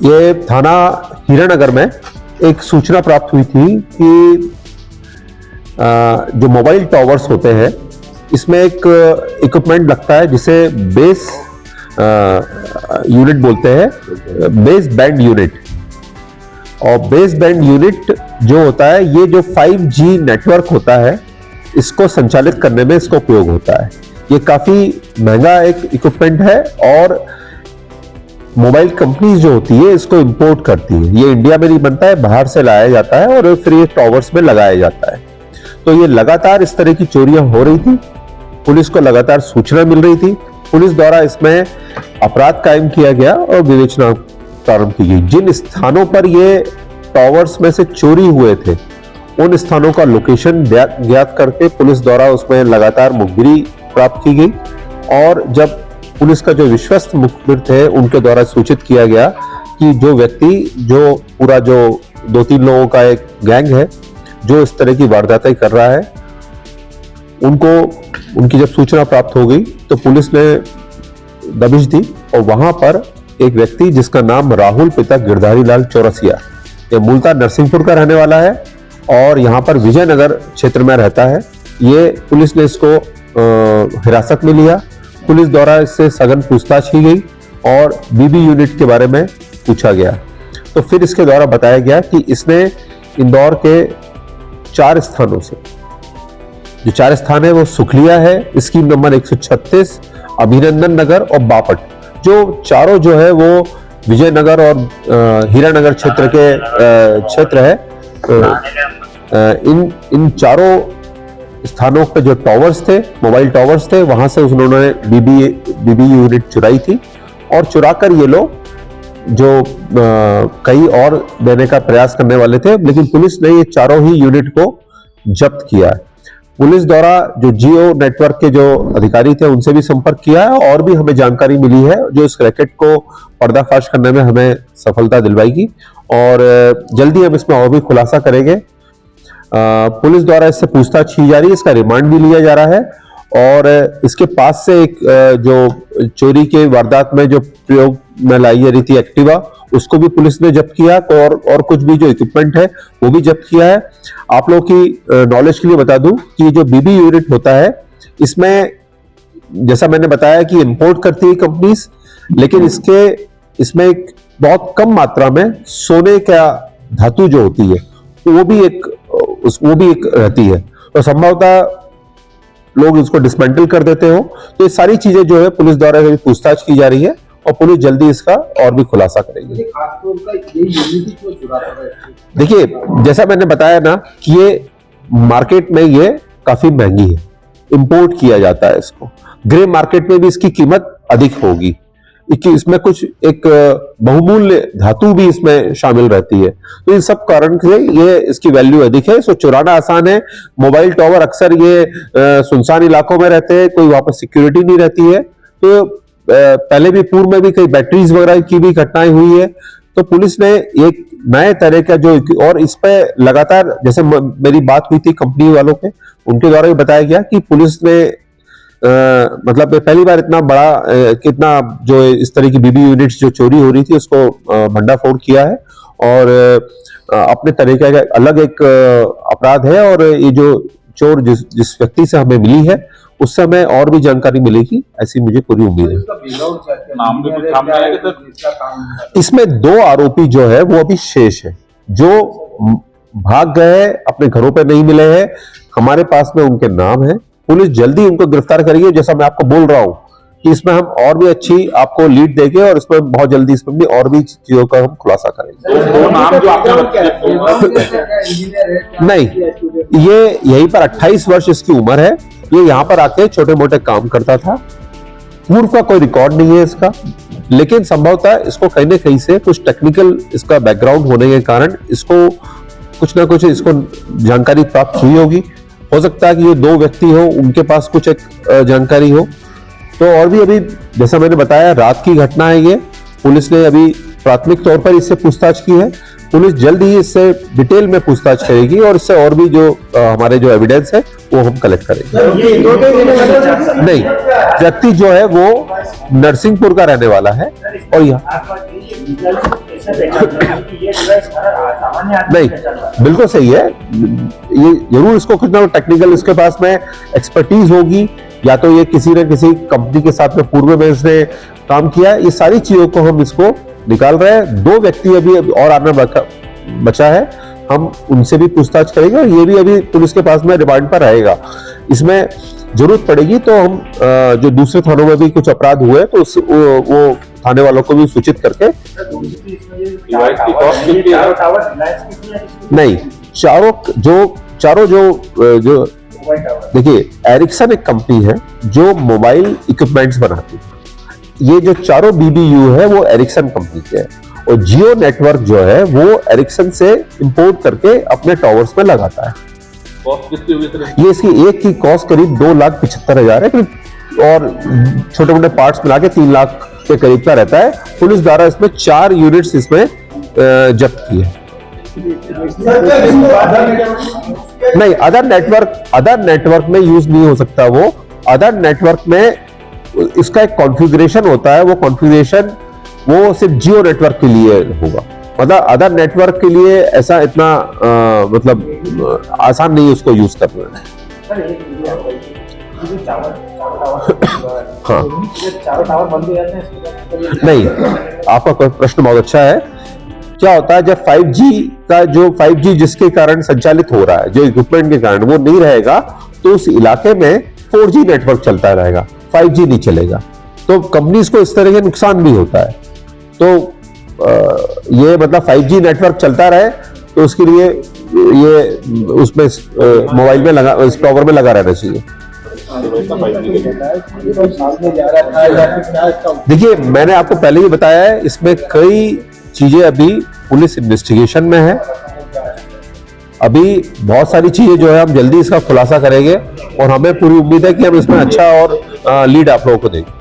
ये थाना हीरानगर में एक सूचना प्राप्त हुई थी कि जो मोबाइल टावर्स होते हैं इसमें एक इक्विपमेंट लगता है जिसे बेस यूनिट बोलते हैं, बेस बैंड यूनिट। और बेस बैंड यूनिट जो होता है ये जो 5G नेटवर्क होता है इसको संचालित करने में इसका उपयोग होता है। ये काफी महंगा एक इक्विपमेंट है और मोबाइल कंपनीज जो होती है इसको इंपोर्ट करती है। ये इंडिया में नहीं बनता है, बाहर से लाया जाता है और फिर ये टावर्स में लगाया जाता है। तो ये लगातार इस तरह की चोरियां हो रही थी, पुलिस को लगातार सूचना मिल रही थी, पुलिस द्वारा इसमें अपराध कायम किया गया और विवेचना प्रारंभ की गई। जिन स्थानों पर ये टावर्स में से चोरी हुए थे उन स्थानों का लोकेशन ज्ञात करके पुलिस द्वारा उसमें लगातार मुखबिरी प्राप्त की गई। और जब पुलिस का जो विश्वस्त मुखबिर थे उनके द्वारा सूचित किया गया कि जो व्यक्ति जो पूरा जो 2-3 लोगों का एक गैंग है जो इस तरह की वारदातें कर रहा है, उनकी जब सूचना प्राप्त हो गई तो पुलिस ने दबिश दी। और वहां पर एक व्यक्ति जिसका नाम राहुल पिता गिरधारी लाल चौरसिया, ये मूलतः नरसिंहपुर का रहने वाला है और यहाँ पर विजयनगर क्षेत्र में रहता है। ये पुलिस ने इसको हिरासत में लिया। पुलिस द्वारा इससे सघन पूछताछ की गई और बीबी यूनिट के बारे में पूछा गया। तो फिर इसके द्वारा बताया गया कि इसने इंदौर के 4 स्थानों से, जो 4 स्थान है वो सुखलिया है, स्कीम नंबर 136, अभिनंदन नगर और बापट, जो चारों जो है वो विजयनगर और हीरानगर क्षेत्र के क्षेत्र है। इन चारों स्थानों पे जो टावर्स थे, मोबाइल टावर्स थे, वहां से उन्होंने बीबी यूनिट चुराई थी। और चुराकर ये लोग जो कई और देने का प्रयास करने वाले थे, लेकिन पुलिस ने ये चारों ही यूनिट को जब्त किया है। पुलिस द्वारा जो जियो नेटवर्क के जो अधिकारी थे उनसे भी संपर्क किया है और भी हमें जानकारी मिली है जो इस रैकेट को पर्दाफाश करने में हमें सफलता दिलवाएगी और जल्दी हम इसमें और भी खुलासा करेंगे। पुलिस द्वारा इससे पूछताछ की जा रही है, इसका रिमांड भी लिया जा रहा है और इसके पास से एक जो चोरी के वारदात में जो प्रयोग में लाई जा रही थी एक्टिवा, उसको भी पुलिस ने जब्त किया और कुछ भी जो इक्विपमेंट है वो भी जब्त किया है। आप लोगों की नॉलेज के लिए बता दूं कि जो बीबी यूनिट होता है इसमें जैसा मैंने बताया कि इंपोर्ट करती है कंपनीज, लेकिन इसमें एक बहुत कम मात्रा में सोने का धातु जो होती है वो भी एक रहती है और संभवतः लोग इसको डिसमेंटल कर देते हो। तो ये सारी चीजें जो है पुलिस द्वारा पूछताछ की जा रही है और पुलिस जल्दी इसका और भी खुलासा करेगी। देखिए, जैसा मैंने बताया ना कि ये मार्केट में ये काफी महंगी है, इंपोर्ट किया जाता है इसको, ग्रे मार्केट में भी इसकी कीमत अधिक होगी। इसमें कुछ एक बहुमूल्य धातु भी इसमें शामिल रहती है। तो इन सब कारण से ये इसकी वैल्यू अधिक है। इसको चुराना आसान है। मोबाइल टावर अक्सर ये सुनसान इलाकों में रहते हैं, कोई वहां पर सिक्योरिटी नहीं रहती है। तो पहले भी पूर्व में भी कई बैटरीज वगैरह की भी घटनाएं हुई है। तो पुलिस ने एक नए तरह का जो, और इस पे लगातार जैसे मेरी बात हुई थी कंपनी वालों के, उनके द्वारा भी बताया गया कि पुलिस ने मतलब पहली बार इतना बड़ा कितना जो इस तरह की बीबी यूनिट्स जो चोरी हो रही थी उसको भंडाफोड़ किया है और अपने तरीके का अलग एक अपराध है। और ये जो चोर जिस व्यक्ति से हमें मिली है उस समय और भी जानकारी मिलेगी, ऐसी मुझे पूरी उम्मीद है। इसमें 2 आरोपी जो है वो अभी शेष है, जो भाग गए, अपने घरों पे नहीं मिले हैं। हमारे पास में उनके नाम है, पुलिस जल्दी उनको गिरफ्तार करेगी। जैसा मैं आपको बोल रहा हूं कि इसमें हम और भी अच्छी आपको लीड देंगे और इसमें बहुत जल्दी इसमें भी और भी चीजों का हम खुलासा करेंगे। दो नाम जो आपने नहीं, ये यहीं पर 28 वर्ष इसकी उम्र है। ये यहाँ पर आके छोटे मोटे काम करता था। पूर्व का कोई रिकॉर्ड नहीं है इसका, लेकिन संभवतः इसको कहीं ना कहीं से कुछ टेक्निकल इसका बैकग्राउंड होने के कारण इसको कुछ ना कुछ इसको जानकारी प्राप्त हुई होगी। हो सकता है कि ये 2 व्यक्ति हो, उनके पास कुछ एक जानकारी हो। तो और भी अभी जैसा मैंने बताया रात की घटना है ये, पुलिस ने अभी प्राथमिक तौर पर इससे पूछताछ की है। पुलिस जल्द ही इससे डिटेल में पूछताछ करेगी और इससे और भी जो हमारे जो एविडेंस है वो हम कलेक्ट करेंगे। नहीं, व्यक्ति जो है वो नरसिंहपुर का रहने वाला है और यहाँ नहीं, बिल्कुल सही है। ये जरूर इसको कुछ ना टेक्निकल इसके पास में एक्सपर्टीज होगी, या तो ये किसी न किसी कंपनी के साथ में पूर्व में इसने काम किया। ये सारी चीजों को हम इसको निकाल रहे हैं। 2 व्यक्ति अभी और आना बचा है, हम उनसे भी पूछताछ करेंगे और ये भी अभी पुलिस के पास में रिमांड पर रहेगा। इसमें जरूरत पड़ेगी तो हम जो दूसरे थानों में भी कुछ अपराध हुए तो वो थाने वालों को भी सूचित करके नहीं, चारों जो देखिए, एरिक्सन एक कंपनी है जो मोबाइल इक्विपमेंट्स बनाती है। ये जो चारों BBU है वो एरिक्सन कंपनी के हैं और जियो नेटवर्क जो है वो एरिक्सन से इंपोर्ट करके अपने टॉवर्स में लगाता है। ये इसकी एक की कॉस्ट करीब 2,75,000 है और छोटे मोटे पार्ट्स मिला के 3 लाख के करीब का रहता है। पुलिस द्वारा इसमें 4 यूनिट्स इसमें जब्त की है। नहीं, अदर नेटवर्क में यूज नहीं हो सकता। वो अदर नेटवर्क में इसका एक कॉन्फ़िगरेशन होता है, वो कॉन्फ़िगरेशन वो सिर्फ जियो नेटवर्क के लिए होगा। मतलब अदर नेटवर्क के लिए ऐसा इतना मतलब आसान नहीं है उसको यूज करना। हाँ, नहीं, आपका प्रश्न बहुत अच्छा है। क्या होता है जब 5G जिसके कारण संचालित हो रहा है, जो इक्विपमेंट के कारण वो नहीं रहेगा तो उस इलाके में 4G नेटवर्क चलता रहेगा, 5G नहीं चलेगा। तो कंपनीज को इस तरह के नुकसान भी होता है। तो ये मतलब 5G नेटवर्क चलता रहे तो उसके लिए ये उसमें मोबाइल में लगा, इस टॉवर में लगा रहना चाहिए। देखिए, मैंने आपको पहले ही बताया है, इसमें कई चीजें अभी पुलिस इन्वेस्टिगेशन में है। अभी बहुत सारी चीजें जो है हम जल्दी इसका खुलासा करेंगे और हमें पूरी उम्मीद है कि हम इसमें अच्छा और लीड आप लोगों को देंगे।